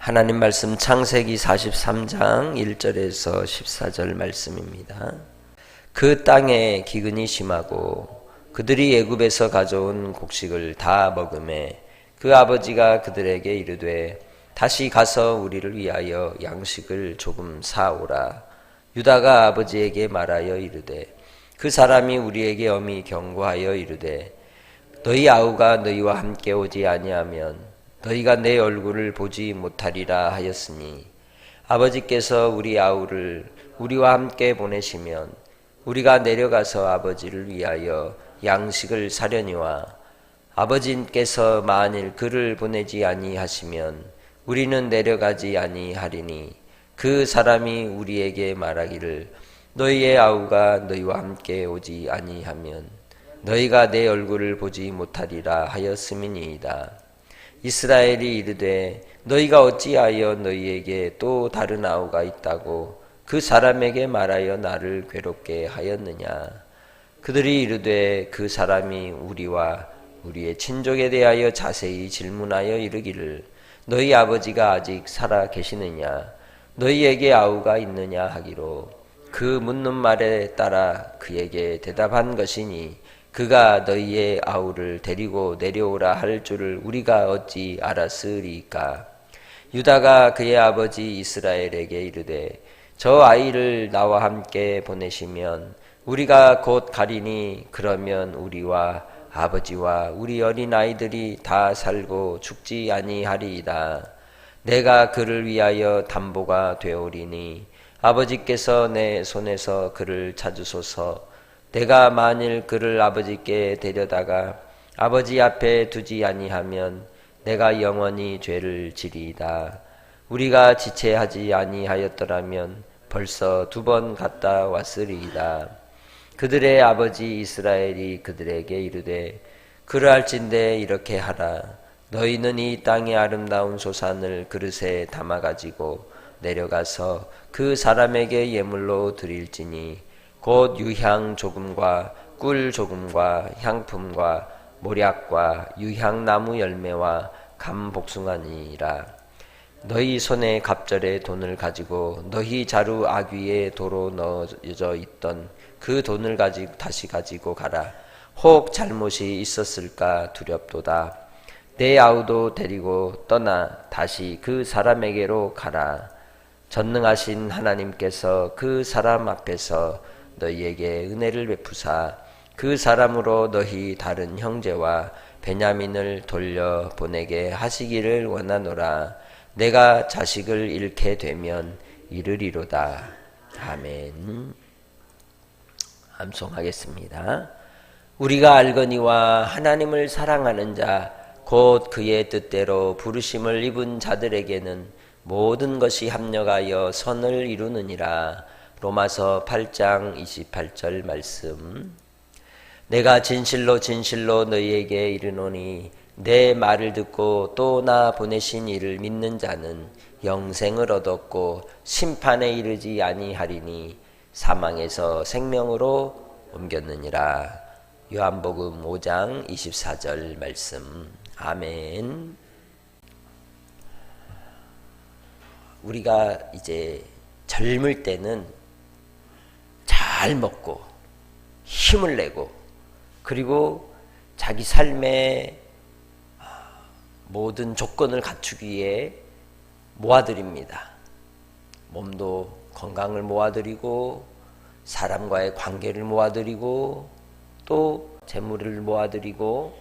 하나님 말씀 창세기 43장 1절에서 14절 말씀입니다. 그 땅에 기근이 심하고 그들이 애굽에서 가져온 곡식을 다 먹음에 그 아버지가 그들에게 이르되 다시 가서 우리를 위하여 양식을 조금 사오라. 유다가 아버지에게 말하여 이르되 그 사람이 우리에게 엄히 경고하여 이르되 너희 아우가 너희와 함께 오지 아니하면 너희가 내 얼굴을 보지 못하리라 하였으니 아버지께서 우리 아우를 우리와 함께 보내시면 우리가 내려가서 아버지를 위하여 양식을 사려니와 아버지께서 만일 그를 보내지 아니하시면 우리는 내려가지 아니하리니 그 사람이 우리에게 말하기를 너희의 아우가 너희와 함께 오지 아니하면 너희가 내 얼굴을 보지 못하리라 하였음이니이다. 이스라엘이 이르되 너희가 어찌하여 너희에게 또 다른 아우가 있다고 그 사람에게 말하여 나를 괴롭게 하였느냐. 그들이 이르되 그 사람이 우리와 우리의 친족에 대하여 자세히 질문하여 이르기를 너희 아버지가 아직 살아 계시느냐 너희에게 아우가 있느냐 하기로 그 묻는 말에 따라 그에게 대답한 것이니 그가 너희의 아우를 데리고 내려오라 할 줄을 우리가 어찌 알았으리까. 유다가 그의 아버지 이스라엘에게 이르되 저 아이를 나와 함께 보내시면 우리가 곧 가리니 그러면 우리와 아버지와 우리 어린아이들이 다 살고 죽지 아니하리이다. 내가 그를 위하여 담보가 되오리니 아버지께서 내 손에서 그를 찾으소서. 내가 만일 그를 아버지께 데려다가 아버지 앞에 두지 아니하면 내가 영원히 죄를 지리이다. 우리가 지체하지 아니하였더라면 벌써 2번 갔다 왔으리이다. 그들의 아버지 이스라엘이 그들에게 이르되 그러할진대 이렇게 하라. 너희는 이 땅의 아름다운 소산을 그릇에 담아가지고 내려가서 그 사람에게 예물로 드릴지니 곧 유향 조금과 꿀 조금과 향품과 모략과 유향나무 열매와 감복숭아니라. 너희 손에 갑절의 돈을 가지고 너희 자루 아귀에 도로 넣어져 있던 그 돈을 다시 가지고 가라. 혹 잘못이 있었을까 두렵도다. 내 아우도 데리고 떠나 다시 그 사람에게로 가라. 전능하신 하나님께서 그 사람 앞에서 너희에게 은혜를 베푸사 그 사람으로 너희 다른 형제와 베냐민을 돌려보내게 하시기를 원하노라. 내가 자식을 잃게 되면 이르리로다. 아멘. 암송하겠습니다. 우리가 알거니와 하나님을 사랑하는 자 곧 그의 뜻대로 부르심을 입은 자들에게는 모든 것이 합력하여 선을 이루느니라. 로마서 8장 28절 말씀. 내가 진실로 진실로 너희에게 이르노니 내 말을 듣고 또 나 보내신 이를 믿는 자는 영생을 얻었고 심판에 이르지 아니하리니 사망에서 생명으로 옮겼느니라. 요한복음 5장 24절 말씀. 아멘. 우리가 이제 젊을 때는 잘 먹고 힘을 내고 그리고 자기 삶의 모든 조건을 갖추기 위해 모아드립니다. 몸도 건강을 모아드리고 사람과의 관계를 모아드리고 또 재물을 모아드리고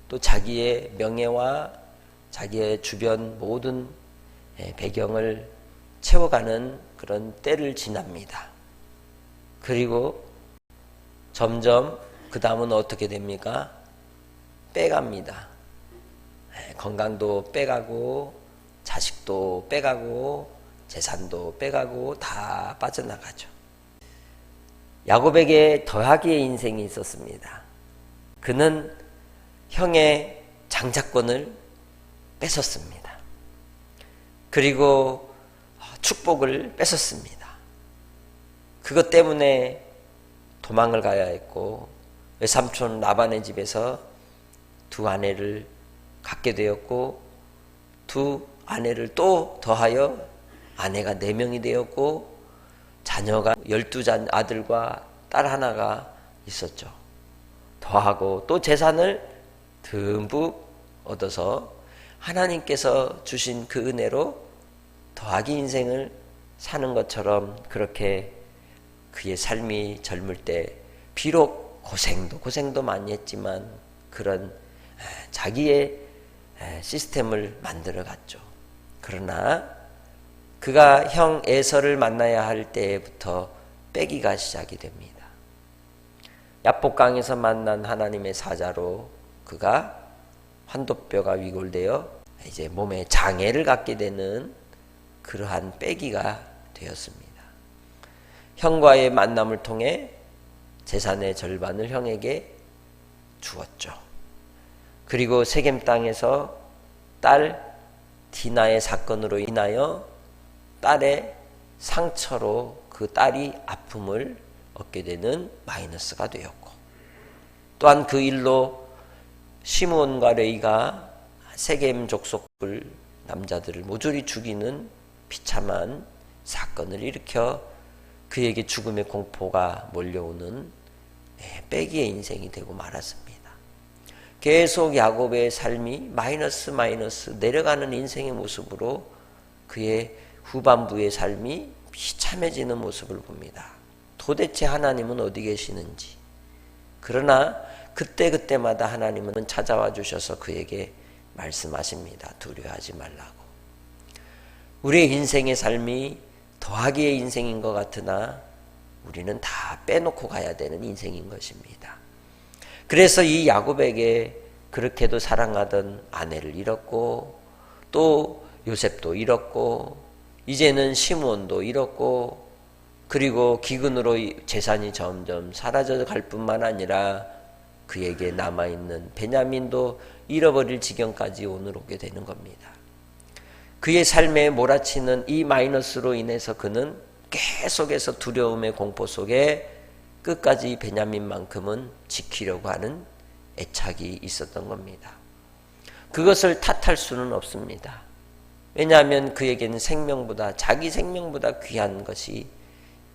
또 자기의 명예와 자기의 주변 모든 배경을 채워가는 그런 때를 지납니다. 그리고 점점 그 다음은 어떻게 됩니까? 빼갑니다. 건강도 빼가고 자식도 빼가고 재산도 빼가고 다 빠져나가죠. 야곱에게 더하기의 인생이 있었습니다. 그는 형의 장자권을 뺏었습니다. 그리고 축복을 뺏었습니다. 그것 때문에 도망을 가야 했고 외삼촌 라반의 집에서 2 아내를 갖게 되었고 2 아내를 또 더하여 아내가 4명이 되었고 자녀가 12 아들과 딸 하나가 있었죠. 더하고 또 재산을 듬뿍 얻어서 하나님께서 주신 그 은혜로 더하기 인생을 사는 것처럼 그렇게 그의 삶이 젊을 때 비록 고생도 많이 했지만 그런 자기의 시스템을 만들어 갔죠. 그러나 그가 형 에서를 만나야 할 때부터 빼기가 시작이 됩니다. 야복강에서 만난 하나님의 사자로 그가 환도뼈가 위골되어 이제 몸에 장애를 갖게 되는 그러한 빼기가 되었습니다. 형과의 만남을 통해 재산의 절반을 형에게 주었죠. 그리고 세겜 땅에서 딸 디나의 사건으로 인하여 딸의 상처로 그 딸이 아픔을 얻게 되는 마이너스가 되었고, 또한 그 일로 시므온과 레이가 세겜 족속을 남자들을 모조리 죽이는 비참한 사건을 일으켜 그에게 죽음의 공포가 몰려오는 빼기의 인생이 되고 말았습니다. 계속 야곱의 삶이 마이너스 내려가는 인생의 모습으로 그의 후반부의 삶이 비참해지는 모습을 봅니다. 도대체 하나님은 어디 계시는지. 그러나 그때마다 하나님은 찾아와 주셔서 그에게 말씀하십니다. 두려워하지 말라고. 우리의 인생의 삶이 더하기의 인생인 것 같으나 우리는 다 빼놓고 가야 되는 인생인 것입니다. 그래서 이 야곱에게 그렇게도 사랑하던 아내를 잃었고, 또 요셉도 잃었고, 이제는 시므온도 잃었고, 그리고 기근으로 재산이 점점 사라져 갈 뿐만 아니라 그에게 남아있는 베냐민도 잃어버릴 지경까지 오늘 오게 되는 겁니다. 그의 삶에 몰아치는 이 마이너스로 인해서 그는 계속해서 두려움의 공포 속에 끝까지 베냐민만큼은 지키려고 하는 애착이 있었던 겁니다. 그것을 탓할 수는 없습니다. 왜냐하면 그에게는 자기 생명보다 귀한 것이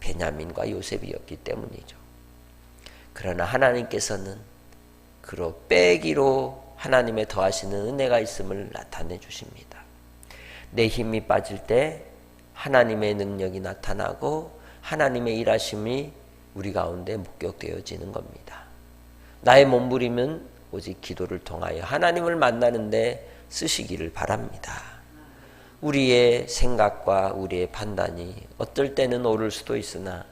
베냐민과 요셉이었기 때문이죠. 그러나 하나님께서는 그로 빼기로 하나님의 더하시는 은혜가 있음을 나타내 주십니다. 내 힘이 빠질 때 하나님의 능력이 나타나고 하나님의 일하심이 우리 가운데 목격되어지는 겁니다. 나의 몸부림은 오직 기도를 통하여 하나님을 만나는데 쓰시기를 바랍니다. 우리의 생각과 우리의 판단이 어떨 때는 옳을 수도 있으나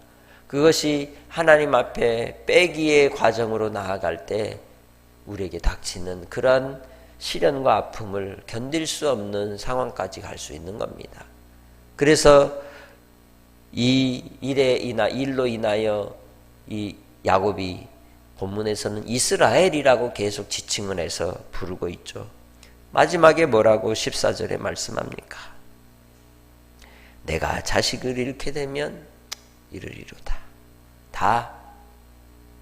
그것이 하나님 앞에 빼기의 과정으로 나아갈 때 우리에게 닥치는 그런 시련과 아픔을 견딜 수 없는 상황까지 갈 수 있는 겁니다. 그래서 이 일로 인하여 이 야곱이 본문에서는 이스라엘이라고 계속 지칭을 해서 부르고 있죠. 마지막에 뭐라고 14절에 말씀합니까? 내가 자식을 잃게 되면 이르리로다. 다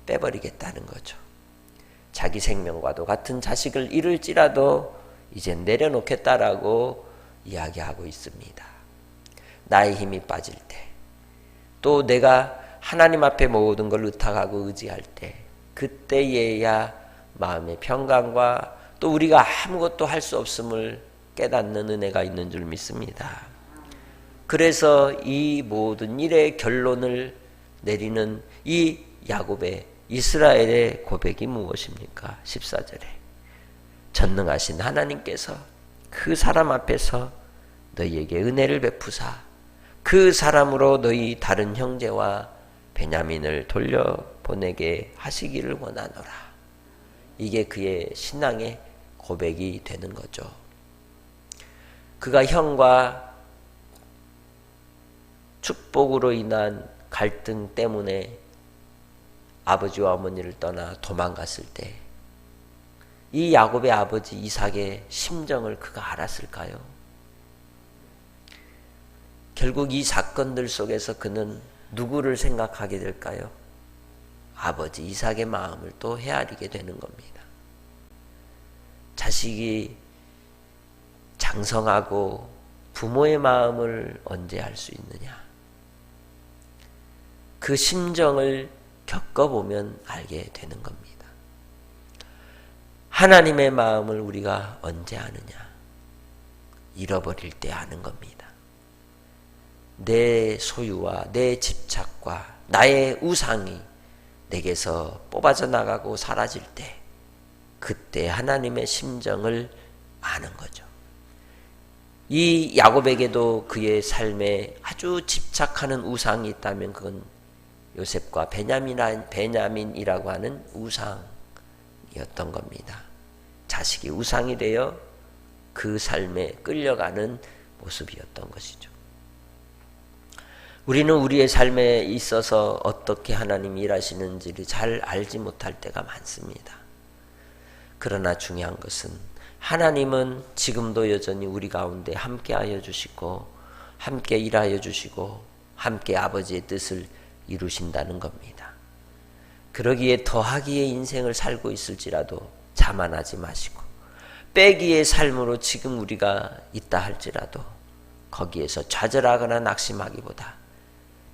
빼버리겠다는 거죠. 자기 생명과도 같은 자식을 잃을지라도 이젠 내려놓겠다라고 이야기하고 있습니다. 나의 힘이 빠질 때, 또 내가 하나님 앞에 모든 걸 의탁하고 의지할 때, 그때에야 마음의 평강과 또 우리가 아무것도 할 수 없음을 깨닫는 은혜가 있는 줄 믿습니다. 그래서 이 모든 일의 결론을 내리는 이 야곱의 이스라엘의 고백이 무엇입니까? 14절에 전능하신 하나님께서 그 사람 앞에서 너희에게 은혜를 베푸사 그 사람으로 너희 다른 형제와 베냐민을 돌려보내게 하시기를 원하노라. 이게 그의 신앙의 고백이 되는 거죠. 그가 형과 축복으로 인한 갈등 때문에 아버지와 어머니를 떠나 도망갔을 때 이 야곱의 아버지 이삭의 심정을 그가 알았을까요? 결국 이 사건들 속에서 그는 누구를 생각하게 될까요? 아버지 이삭의 마음을 또 헤아리게 되는 겁니다. 자식이 장성하고 부모의 마음을 언제 알 수 있느냐? 그 심정을 겪어보면 알게 되는 겁니다. 하나님의 마음을 우리가 언제 아느냐? 잃어버릴 때 아는 겁니다. 내 소유와 내 집착과 나의 우상이 내게서 뽑아져 나가고 사라질 때, 그때 하나님의 심정을 아는 거죠. 이 야곱에게도 그의 삶에 아주 집착하는 우상이 있다면 그건 요셉과 베냐민이라고 하는 우상이었던 겁니다. 자식이 우상이 되어 그 삶에 끌려가는 모습이었던 것이죠. 우리는 우리의 삶에 있어서 어떻게 하나님이 일하시는지를 잘 알지 못할 때가 많습니다. 그러나 중요한 것은 하나님은 지금도 여전히 우리 가운데 함께하여 주시고 함께 일하여 주시고 함께 아버지의 뜻을 이루신다는 겁니다. 그러기에 더하기의 인생을 살고 있을지라도 자만하지 마시고, 빼기의 삶으로 지금 우리가 있다 할지라도 거기에서 좌절하거나 낙심하기보다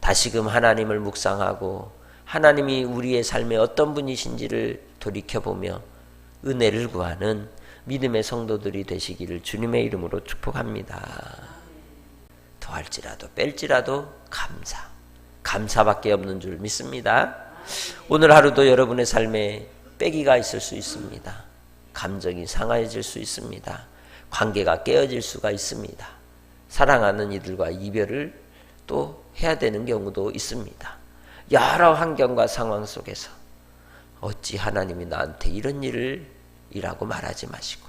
다시금 하나님을 묵상하고 하나님이 우리의 삶에 어떤 분이신지를 돌이켜보며 은혜를 구하는 믿음의 성도들이 되시기를 주님의 이름으로 축복합니다. 더할지라도 뺄지라도 감사밖에 없는 줄 믿습니다. 오늘 하루도 여러분의 삶에 빼기가 있을 수 있습니다. 감정이 상해질 수 있습니다. 관계가 깨어질 수가 있습니다. 사랑하는 이들과 이별을 또 해야 되는 경우도 있습니다. 여러 환경과 상황 속에서 어찌 하나님이 나한테 이런 일을 이라고 말하지 마시고,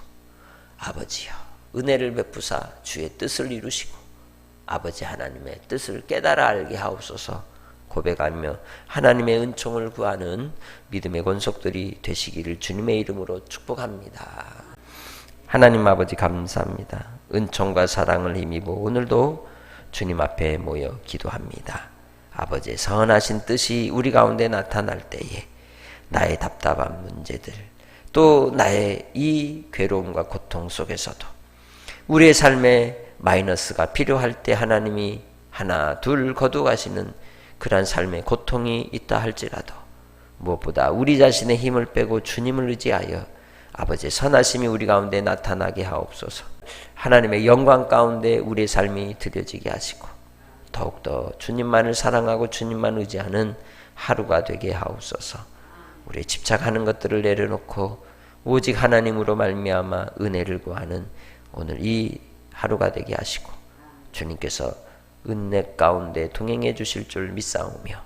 아버지여 은혜를 베푸사 주의 뜻을 이루시고 아버지 하나님의 뜻을 깨달아 알게 하옵소서 고백하며 하나님의 은총을 구하는 믿음의 권속들이 되시기를 주님의 이름으로 축복합니다. 하나님 아버지 감사합니다. 은총과 사랑을 힘입어 오늘도 주님 앞에 모여 기도합니다. 아버지의 선하신 뜻이 우리 가운데 나타날 때에 나의 답답한 문제들, 또 나의 이 괴로움과 고통 속에서도 우리의 삶에 마이너스가 필요할 때 하나님이 하나 둘 거두가시는 그러한 삶의 고통이 있다 할지라도 무엇보다 우리 자신의 힘을 빼고 주님을 의지하여 아버지의 선하심이 우리 가운데 나타나게 하옵소서. 하나님의 영광 가운데 우리의 삶이 드려지게 하시고 더욱더 주님만을 사랑하고 주님만 의지하는 하루가 되게 하옵소서. 우리의 집착하는 것들을 내려놓고 오직 하나님으로 말미암아 은혜를 구하는 오늘 이 하루가 되게 하시고 주님께서 은혜 가운데 동행해 주실 줄 믿사오며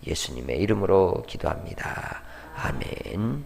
예수님의 이름으로 기도합니다. 아멘.